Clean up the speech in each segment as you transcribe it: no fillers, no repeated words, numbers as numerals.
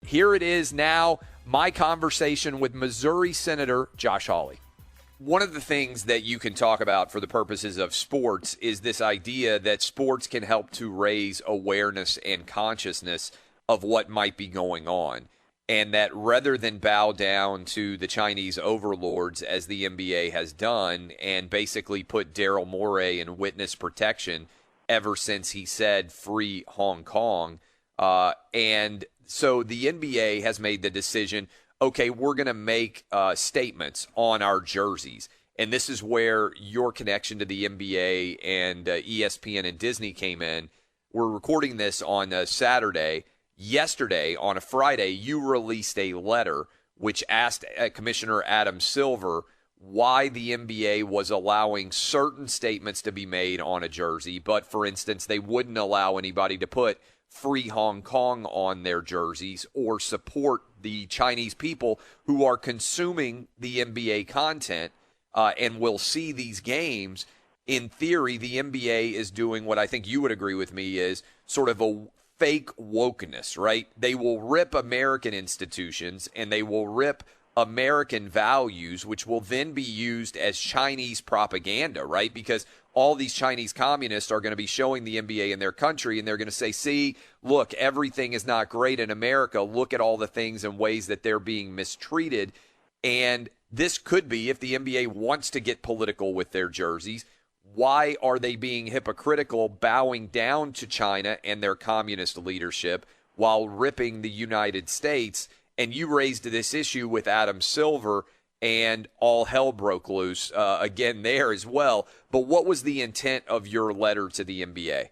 Here it is now, my conversation with Missouri Senator Josh Hawley. One of the things that you can talk about for the purposes of sports is this idea that sports can help to raise awareness and consciousness of what might be going on. And that rather than bow down to the Chinese overlords, as the NBA has done, and basically put Daryl Morey in witness protection ever since he said free Hong Kong. And so the NBA has made the decision, okay, we're going to make statements on our jerseys. And this is where your connection to the NBA and ESPN and Disney came in. We're recording this on Saturday. Yesterday, on a Friday, you released a letter which asked Commissioner Adam Silver why the NBA was allowing certain statements to be made on a jersey. But, for instance, they wouldn't allow anybody to put free Hong Kong on their jerseys or support the Chinese people who are consuming the NBA content and will see these games. In theory, the NBA is doing what I think you would agree with me is sort of a fake wokeness, right? They will rip American institutions and they will rip American values, which will then be used as Chinese propaganda, right? Because all these Chinese communists are going to be showing the NBA in their country, and they're going to say, see, look, everything is not great in America. Look at all the things and ways that they're being mistreated. And this could be, if the NBA wants to get political with their jerseys, why are they being hypocritical, bowing down to China and their communist leadership while ripping the United States? And you raised this issue with Adam Silver, and all hell broke loose again there as well. But what was the intent of your letter to the NBA?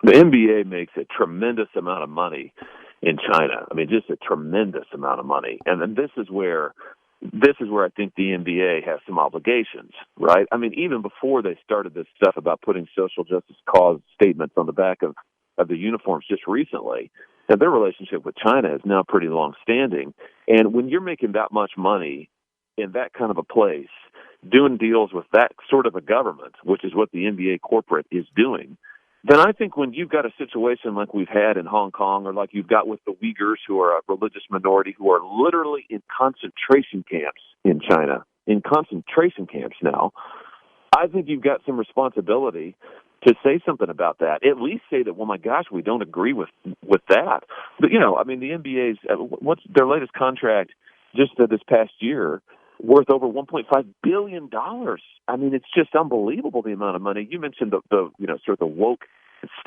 The NBA makes a tremendous amount of money in China. I mean, just a tremendous amount of money. And then this is where I think the NBA has some obligations, right? I mean, even before they started this stuff about putting social justice cause statements on the back of the uniforms just recently, now their relationship with China is now pretty long-standing. And when you're making that much money in that kind of a place, doing deals with that sort of a government, which is what the NBA corporate is doing, then I think when you've got a situation like we've had in Hong Kong, or like you've got with the Uyghurs, who are a religious minority who are literally in concentration camps in China, in concentration camps now, I think you've got some responsibility to say something about that. At least say that, well, my gosh, we don't agree with that. But, you know, I mean, the NBA's, what's their latest contract just this past year, worth over $1.5 billion. I mean, it's just unbelievable, the amount of money. You mentioned the sort of the woke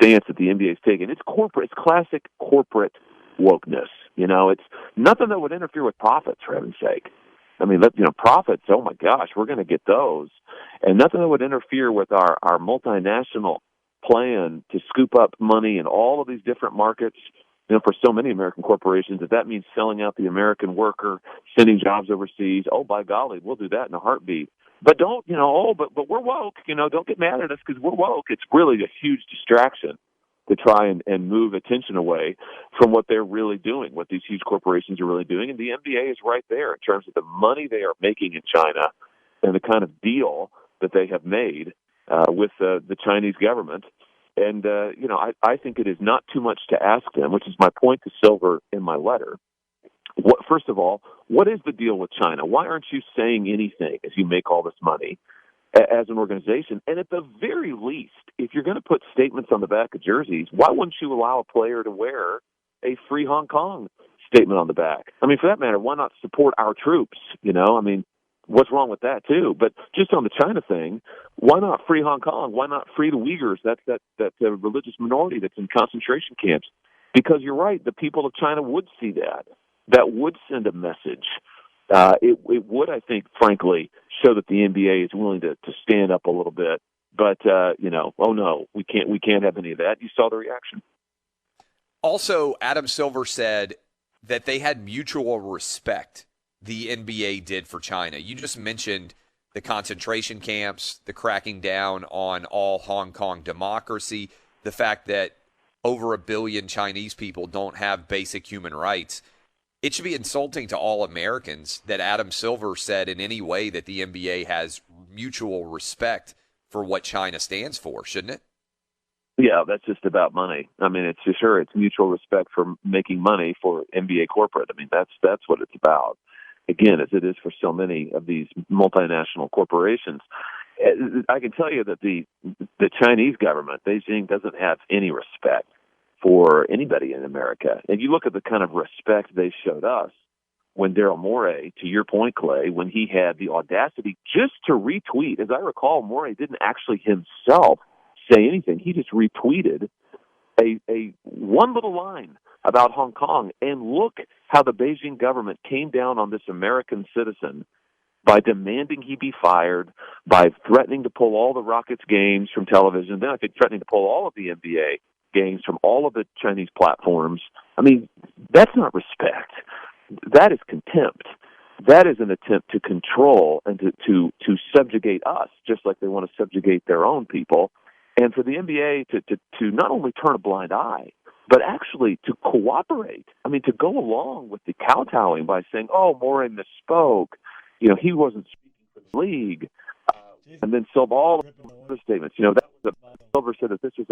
stance that the NBA is taking. It's corporate. It's classic corporate wokeness. You know, it's nothing that would interfere with profits, for heaven's sake. I mean, profits, oh my gosh, we're going to get those. And nothing that would interfere with our multinational plan to scoop up money in all of these different markets. You know, for so many American corporations, if that means selling out the American worker, sending jobs overseas, oh, by golly, we'll do that in a heartbeat. But don't, but we're woke, don't get mad at us because we're woke. It's really a huge distraction to try and move attention away from what they're really doing, what these huge corporations are really doing. And the NBA is right there in terms of the money they are making in China and the kind of deal that they have made with the Chinese government. And, I think it is not too much to ask them, which is my point to Silver in my letter. First of all, what is the deal with China? Why aren't you saying anything as you make all this money as an organization? And at the very least, if you're going to put statements on the back of jerseys, why wouldn't you allow a player to wear a free Hong Kong statement on the back? I mean, for that matter, why not support our troops? I mean, what's wrong with that, too? But just on the China thing, why not free Hong Kong? Why not free the Uyghurs? That's that religious minority that's in concentration camps. Because you're right, the people of China would see that. That would send a message. It would, I think, frankly, show that the NBA is willing to stand up a little bit. But, oh, no, we can't have any of that. You saw the reaction. Also, Adam Silver said that they had mutual respect, the NBA did for China. You just mentioned the concentration camps, the cracking down on all Hong Kong democracy, the fact that over 1 billion Chinese people don't have basic human rights. It should be insulting to all Americans that Adam Silver said in any way that the NBA has mutual respect for what China stands for, shouldn't it? Yeah, that's just about money. I mean, it's sure it's mutual respect for making money for NBA corporate. I mean, that's what it's about. Again, as it is for so many of these multinational corporations. I can tell you that the Chinese government, Beijing, doesn't have any respect for anybody in America. And you look at the kind of respect they showed us when Daryl Morey, to your point, Clay, when he had the audacity just to retweet. As I recall, Morey didn't actually himself say anything. He just retweeted a one little line about Hong Kong, and look how the Beijing government came down on this American citizen by demanding he be fired, by threatening to pull all the Rockets games from television, then I think threatening to pull all of the NBA games from all of the Chinese platforms. I mean, that's not respect. That is contempt. That is an attempt to control and to subjugate us, just like they want to subjugate their own people. And for the NBA to not only turn a blind eye, but actually to cooperate. I mean, to go along with the kowtowing by saying, oh, Morey misspoke. You know, he wasn't speaking for the league. And then all the statements. You know, Silver said that this was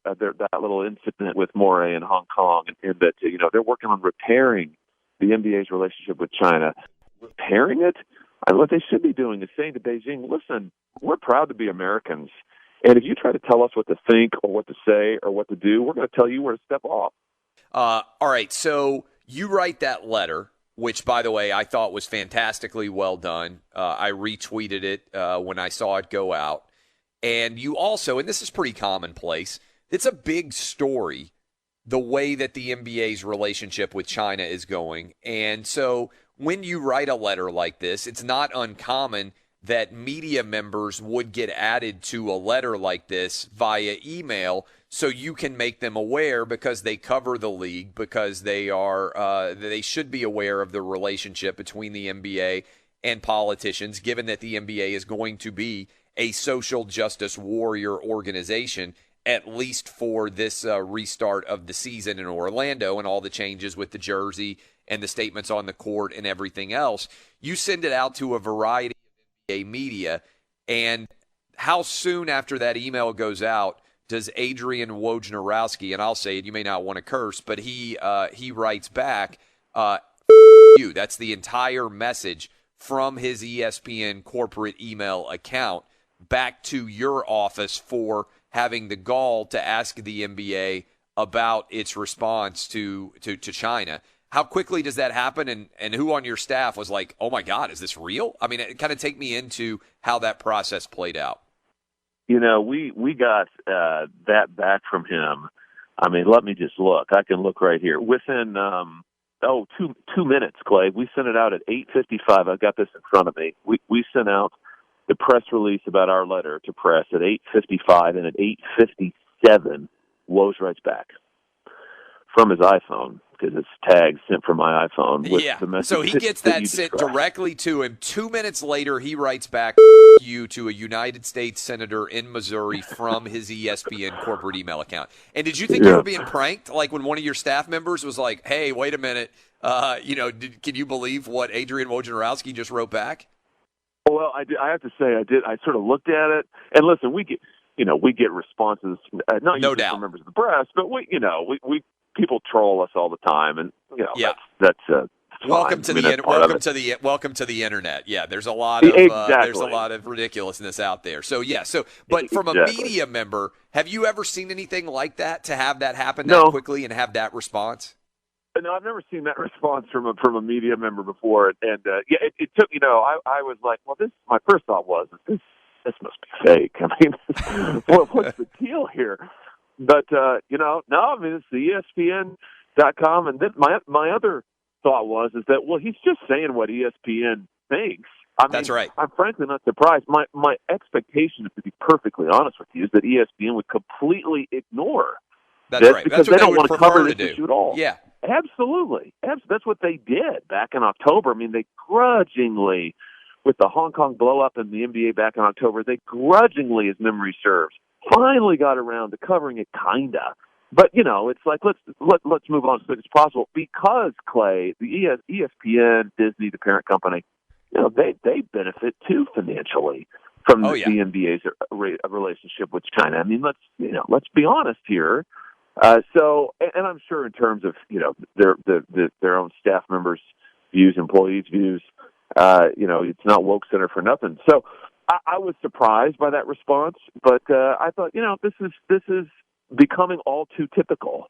that little incident with Morey in Hong Kong, and that, you know, they're working on repairing the NBA's relationship with China. Repairing it? What they should be doing is saying to Beijing, listen, we're proud to be Americans. And if you try to tell us what to think or what to say or what to do, we're going to tell you where to step off. All right, so you write that letter, which, by the way, I thought was fantastically well done. I retweeted it when I saw it go out. And you also, and this is pretty commonplace, it's a big story, the way that the NBA's relationship with China is going. And so when you write a letter like this, it's not uncommon that media members would get added to a letter like this via email so you can make them aware because they cover the league, because they should be aware of the relationship between the NBA and politicians, given that the NBA is going to be a social justice warrior organization, at least for this restart of the season in Orlando and all the changes with the jersey and the statements on the court and everything else. You send it out to a variety of NBA media, and how soon after that email goes out does Adrian Wojnarowski, and I'll say it, you may not want to curse, but he writes back, you. That's the entire message from his ESPN corporate email account back to your office for having the gall to ask the NBA about its response to China. How quickly does that happen, and who on your staff was like, oh, my God, is this real? I mean, kind of take me into how that process played out. You know, we got that back from him. I mean, let me just look. I can look right here. Within, 2 minutes, Clay. We sent it out at 8:55. I've got this in front of me. We sent out the press release about our letter to press at 8:55, and at 8:57, Woj writes back from his iPhone, because it's tagged sent from my iPhone. With the message so he gets that sent directly to him. 2 minutes later, he writes back you to a United States senator in Missouri from his ESPN corporate email account. And did you think you were being pranked? Like when one of your staff members was like, hey, wait a minute, can you believe what Adrian Wojnarowski just wrote back? Well, I have to say I did. I sort of looked at it, and listen, we get responses, not usually from members of the press, but we people troll us all the time, and that's welcome to the internet. Yeah, there's a lot of there's a lot of ridiculousness out there. So but from a media member, have you ever seen anything like that, to have that happen that quickly and have that response? No, I've never seen that response from a media member before, and it took. I was like, well, this. My first thought was this must be fake. I mean, what's the deal here? But no, I mean, it's the ESPN.com, and then my other thought was that he's just saying what ESPN thinks. I mean, that's right. I'm frankly not surprised. My expectation, to be perfectly honest with you, is that ESPN would completely ignore. That's right. Because that's what they don't want to cover to this do. issue at all. Yeah. Absolutely. That's what they did back in October. I mean, they grudgingly, with the Hong Kong blow-up in the NBA back in October, they grudgingly, as memory serves, finally got around to covering it, kinda. But it's like let's move on as quick as possible, because Clay, the ESPN, Disney, the parent company, they benefit too financially. from Oh, the yeah. NBA's relationship with China. I mean, let's be honest here. And I'm sure in terms of their own staff members' views, employees' views, it's not Woke Center for nothing. So I was surprised by that response, but I thought, this is becoming all too typical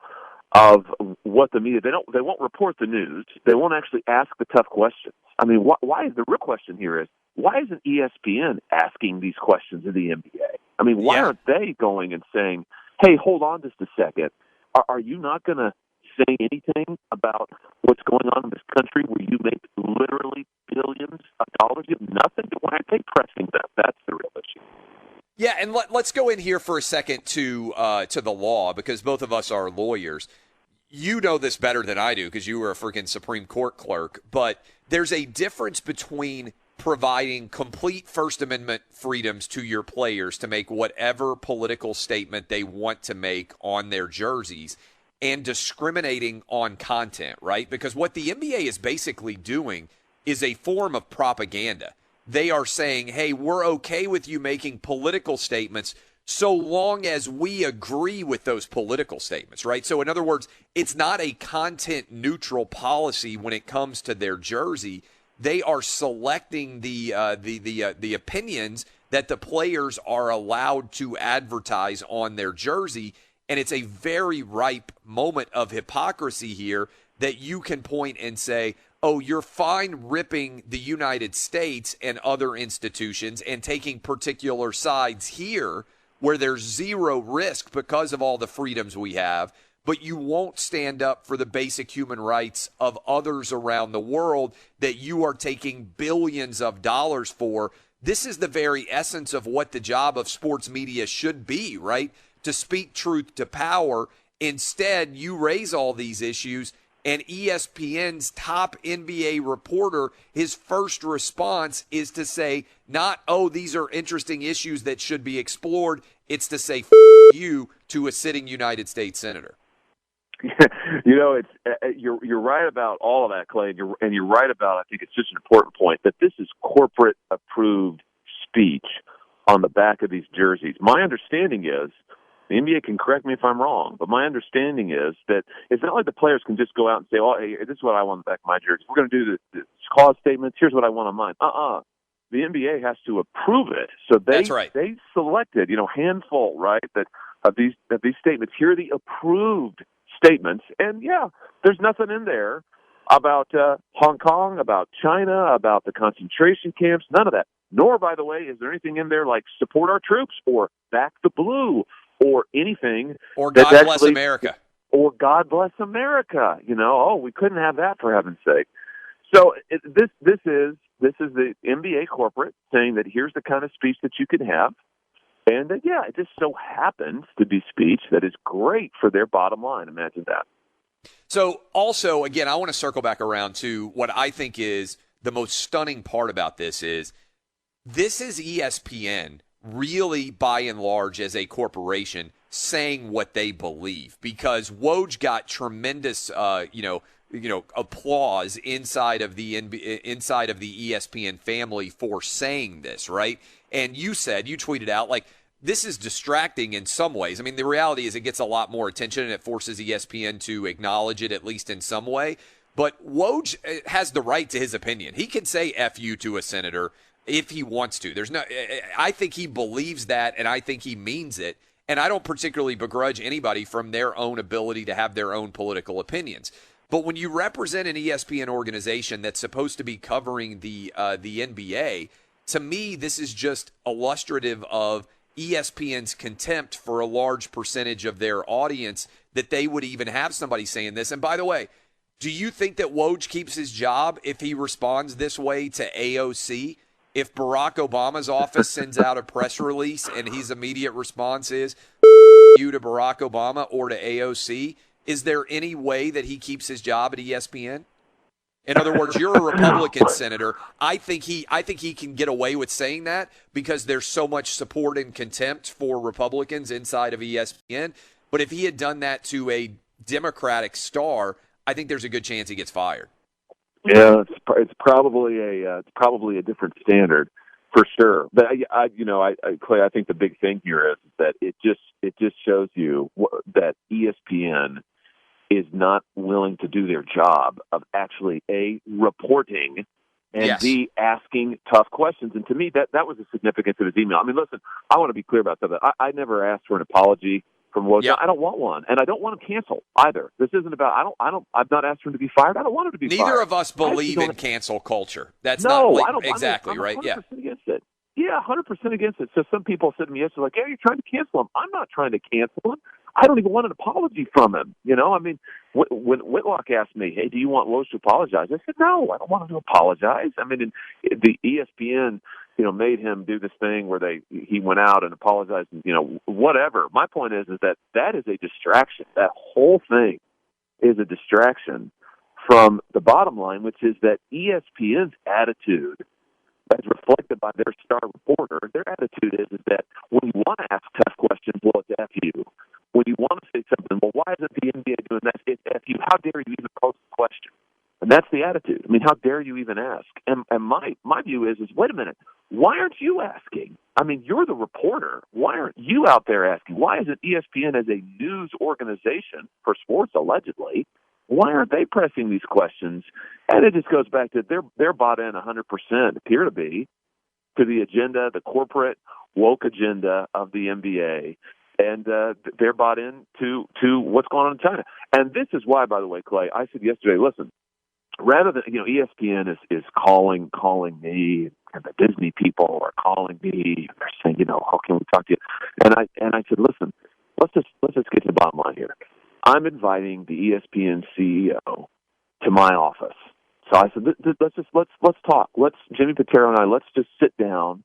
of what the media. They won't report the news. They won't actually ask the tough questions. I mean, why is the real question here is why isn't ESPN asking these questions of the NBA? I mean, why aren't they going and saying, hey, hold on just a second. Are you not going to say anything about what's going on in this country where you make literally billions of dollars? You have nothing. Why aren't they pressing that? That's the real issue. Yeah, and let's go in here for a second to the law, because both of us are lawyers. You know this better than I do because you were a freaking Supreme Court clerk, but there's a difference between providing complete First Amendment freedoms to your players to make whatever political statement they want to make on their jerseys and discriminating on content, right? Because what the NBA is basically doing is a form of propaganda. They are saying, hey, we're okay with you making political statements so long as we agree with those political statements, right? So in other words, it's not a content neutral policy when it comes to their jersey. They are selecting the opinions that the players are allowed to advertise on their jersey, and it's a very ripe moment of hypocrisy here that you can point and say, oh, you're fine ripping the United States and other institutions and taking particular sides here where there's zero risk because of all the freedoms we have, but you won't stand up for the basic human rights of others around the world that you are taking billions of dollars for. This is the very essence of what the job of sports media should be, right? To speak truth to power. Instead, you raise all these issues, and ESPN's top NBA reporter, his first response is to say, not, oh, these are interesting issues that should be explored. It's to say, you to a sitting United States senator. You're right about all of that, Clay, and you're right about, I think it's just an important point, that this is corporate approved speech on the back of these jerseys. My understanding is, the NBA can correct me if I'm wrong, but my understanding is that it's not like the players can just go out and say, oh, hey, this is what I want on the back of my jersey. We're going to do the clause statements. Here's what I want on mine. The NBA has to approve it. So That's right. They selected, handful, right, of these statements. Here are the approved statements. And, there's nothing in there about Hong Kong, about China, about the concentration camps, none of that. Nor, by the way, is there anything in there like support our troops or back the blue or anything. Or God bless America. Or God bless America. We couldn't have that, for heaven's sake. So this is the NBA corporate saying that here's the kind of speech that you can have. And it just so happens to be speech that is great for their bottom line. Imagine that. So also, again, I want to circle back around to what I think is the most stunning part about this is ESPN really, by and large, as a corporation, saying what they believe, because Woj got tremendous, applause inside of the ESPN family for saying this, right? And you tweeted out, like, this is distracting in some ways. I mean, the reality is it gets a lot more attention and it forces ESPN to acknowledge it, at least in some way. But Woj has the right to his opinion. He can say F you to a senator if he wants to. I think he believes that, and I think he means it. And I don't particularly begrudge anybody from their own ability to have their own political opinions. But when you represent an ESPN organization that's supposed to be covering the NBA, to me, this is just illustrative of ESPN's contempt for a large percentage of their audience that they would even have somebody saying this. And by the way, do you think that Woj keeps his job if he responds this way to AOC? If Barack Obama's office sends out a press release and his immediate response is you to Barack Obama or to AOC, is there any way that he keeps his job at ESPN? In other words, you're a Republican senator. I think he can get away with saying that because there's so much support and contempt for Republicans inside of ESPN. But if he had done that to a Democratic star, I think there's a good chance he gets fired. Yeah, it's probably a different standard. For sure, but Clay, I think the big thing here is that it just shows you that ESPN is not willing to do their job of actually reporting and Yes. B, asking tough questions. And to me, that was the significance of his email. I mean, listen, I want to be clear about that. I never asked for an apology from Woj. Yep. I don't want one, and I don't want him canceled either. This isn't about. I've not asked for him to be fired. I don't want him to be fired. Neither of us believe in cancel culture. That's no, not I don't exactly I'm right. 100% Yeah. against it. Yeah, 100% against it. So some people said to me yesterday, like, "Yeah, you're trying to cancel him." I'm not trying to cancel him. I don't even want an apology from him. I mean, when Whitlock asked me, "Hey, do you want Woj to apologize?" I said, "No, I don't want him to apologize." I mean, the ESPN, made him do this thing where he went out and apologized, and, whatever. My point is that is a distraction. That whole thing is a distraction from the bottom line, which is that ESPN's attitude, as reflected by their star reporter, their attitude is that when you want to ask tough questions, well, it's F you. When you want to say something, well, why isn't the NBA doing that? It's F you. How dare you even pose the question? And that's the attitude. I mean, how dare you even ask? And my view is wait a minute, why aren't you asking? I mean, you're the reporter. Why aren't you out there asking? Why isn't ESPN as a news organization for sports, allegedly, why aren't they pressing these questions? And it just goes back to they're bought in 100%, appear to be, to the agenda, the corporate woke agenda of the NBA. And they're bought in to what's going on in China. And this is why, by the way, Clay, I said yesterday, listen, rather than, ESPN is calling me, and the Disney people are calling me, and they're saying, how can we talk to you? And I said, listen, let's just get to the bottom line here. I'm inviting the ESPN CEO to my office. So I said, let's talk. Jimmy Pitero and I, let's just sit down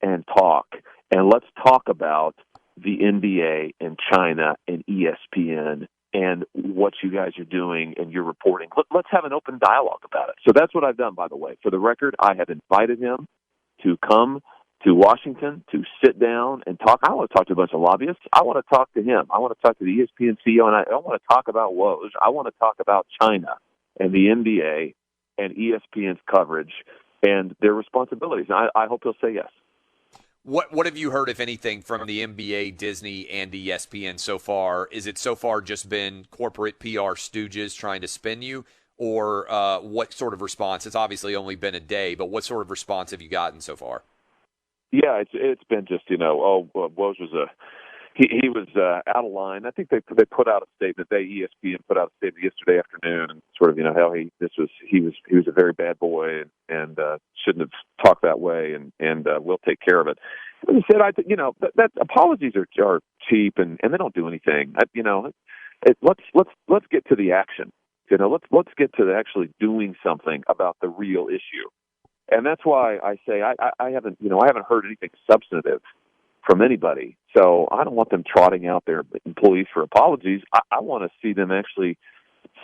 and talk, and let's talk about the NBA and China and ESPN and what you guys are doing and your reporting. Let's have an open dialogue about it. So that's what I've done, by the way. For the record, I have invited him to come to Washington to sit down and talk. I want to talk to a bunch of lobbyists. I want to talk to him. I want to talk to the ESPN CEO, and I don't want to talk about Woj. I want to talk about China and the NBA and ESPN's coverage and their responsibilities. And I hope he'll say yes. What have you heard, if anything, from the NBA, Disney, and ESPN so far? Is it so far just been corporate PR stooges trying to spin you, or what sort of response? It's obviously only been a day, but what sort of response have you gotten so far? Yeah, it's been just Woj was he was out of line. I think they put out a statement. ESPN put out a statement yesterday afternoon, and sort of how he was a very bad boy and shouldn't have talked that way, and we'll take care of it. And he said, that apologies are cheap and they don't do anything. Let's get to the action. Let's get to actually doing something about the real issue. And that's why I say I haven't heard anything substantive from anybody. So I don't want them trotting out their employees for apologies. I want to see them actually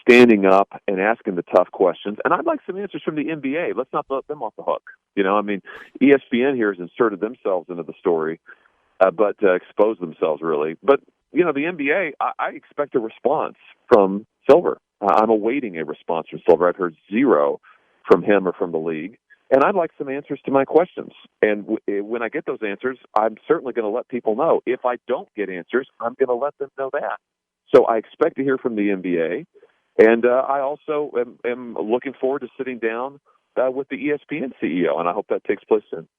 standing up and asking the tough questions. And I'd like some answers from the NBA. Let's not let them off the hook. ESPN here has inserted themselves into the story, but exposed themselves really. But, the NBA, I expect a response from Silver. I'm awaiting a response from Silver. I've heard zero from him or from the league. And I'd like some answers to my questions. And when I get those answers, I'm certainly going to let people know. If I don't get answers, I'm going to let them know that. So I expect to hear from the NBA. And I also am looking forward to sitting down with the ESPN CEO, and I hope that takes place soon.